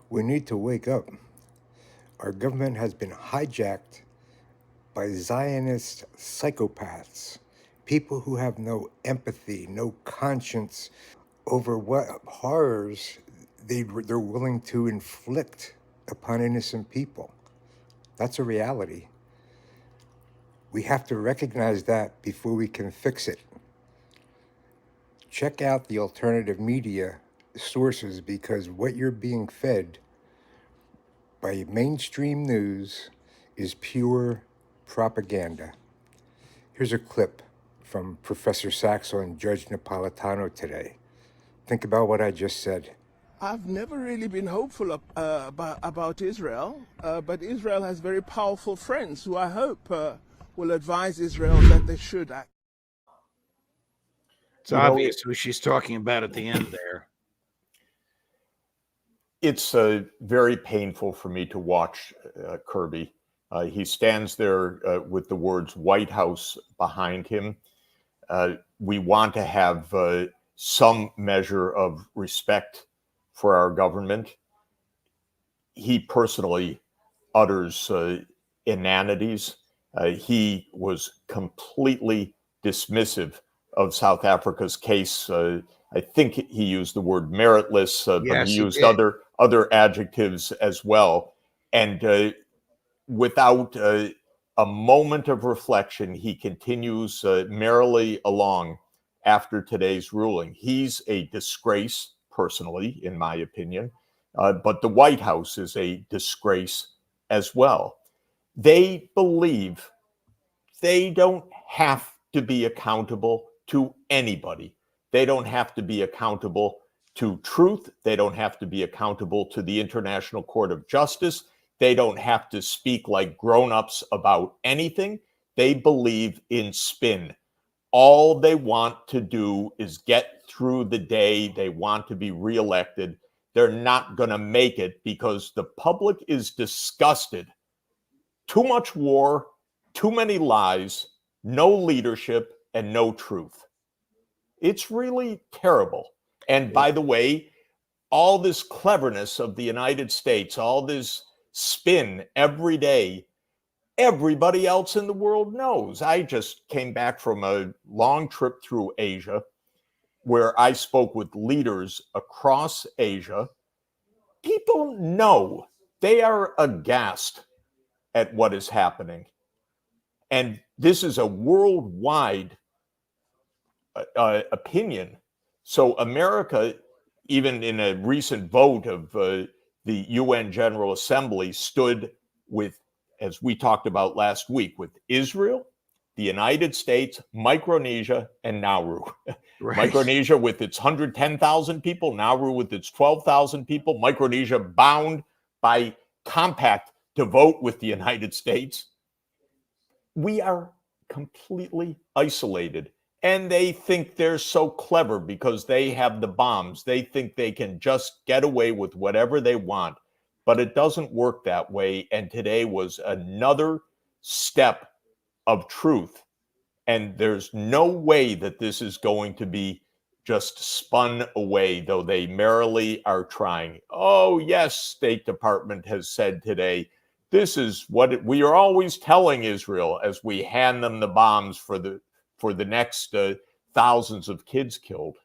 We need to wake up. Our government has been hijacked by Zionist psychopaths, people who have no empathy, no conscience over what horrors they're willing to inflict upon innocent people. That's a reality. We have to recognize that before we can fix it. Check out the alternative media sources because what you're being fed by mainstream news is pure propaganda. Here's a clip from Professor Saxo and Judge Napolitano today. Think about what I just said. I've never really been hopeful about Israel, but Israel has very powerful friends who I hope will advise Israel that they should act. It's obvious who she's talking about at the end there. It's very painful for me to watch Kirby. He stands there with the words White House behind him. We want to have some measure of respect for our government. He personally utters inanities. He was completely dismissive of South Africa's case. I think he used the word meritless, but he used other adjectives as well. And without a moment of reflection, he continues merrily along after today's ruling. He's a disgrace, personally, in my opinion, but the White House is a disgrace as well. They believe they don't have to be accountable to anybody. They don't have to be accountable to truth. They don't have to be accountable to the International Court of Justice. They don't have to speak like grown-ups about anything. They believe in spin. All they want to do is get through the day. They want to be reelected. They're not going to make it because the public is disgusted. Too much war, too many lies, no leadership, and no truth. It's really terrible. And by the way, all this cleverness of the United States, all this spin every day, everybody else in the world knows. I just came back from a long trip through Asia where I spoke with leaders across Asia. People know, they are aghast at what is happening. And this is a worldwide opinion. So America, even in a recent vote of the UN General Assembly, stood with, as we talked about last week, with Israel, the United States, Micronesia, and Nauru. Right. Micronesia with its 110,000 people, Nauru with its 12,000 people, Micronesia bound by compact to vote with the United States. We are completely isolated. And they think they're so clever because they have the bombs. They think they can just get away with whatever they want. But it doesn't work that way. And today was another step of truth. And there's no way that this is going to be just spun away, though they merrily are trying. Oh, yes, State Department has said today, this is what we are always telling Israel as we hand them the bombs for the next thousands of kids killed.